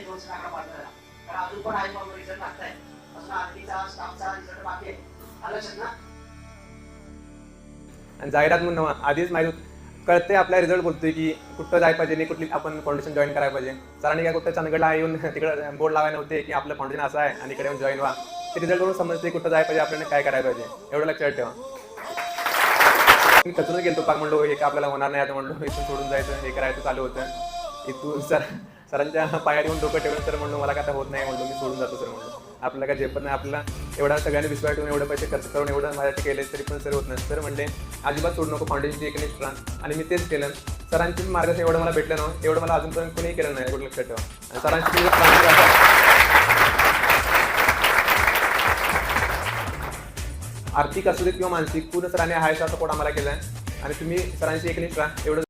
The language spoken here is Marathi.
1-2 आकडा पाठवला. कारण अजून पण आहे बाबा रिझल्ट लागताय. अजून आरटीचा स्टाफचा रिझल्ट बाकी आहे. आलं लक्षात ना? आणि जाहिरात म्हणून आधीच माहीत कळते आपला रिझल्ट बोलतोय की कुठं जायला पाहिजे आणि कुठली आपण फाउंडेशन जॉईन करायला पाहिजे. सरांनी काय कुठं चंदगडला येऊन तिकडे बोर्ड लावायला नव्हते की आपलं फाउंडेशन असं आहे आणि इकडे येऊन जॉईन व्हा. ते रिझल्टवरून समजते कुठं जायला पाहिजे, आपल्याला काय करायला पाहिजे. एवढं लक्षात ठेवा. मी कचरून गेलो पाक म्हणलो हे का आपल्याला होणार नाही आता म्हणलो इथून सोडून जायचं हे करायचं चालू होतं. इथून सरांच्या पायात येऊन डोकं ठेवून सर म्हणलो मला काय आता होत नाही म्हणलो मी सोडून जातो सर म्हणलो. आपल्याला काय झेपत नाही, आपल्याला एवढा सगळ्यांनी विश्वास ठेवून एवढे पैसे खर्च करून एवढं माझ्यासाठी केले तरी पण सर होत नाही. सर म्हणले अजिबात सोडू नको फाउंडेशनची एक निष्ठा. आणि मी तेच केलं. सरांची मार्गदर्शन एवढं मला भेटलं नव्हतं एवढं मला अजूनपर्यंत कोणीही केलं नाही. एवढं लक्षात ठेवा. आणि सरांची आर्थिक असू दे किंवा मानसिक पूर्ण सरांनी हायचा सपोर्ट आम्हाला केला आहे. आणि तुम्ही सरांची एक निष्ठा एवढं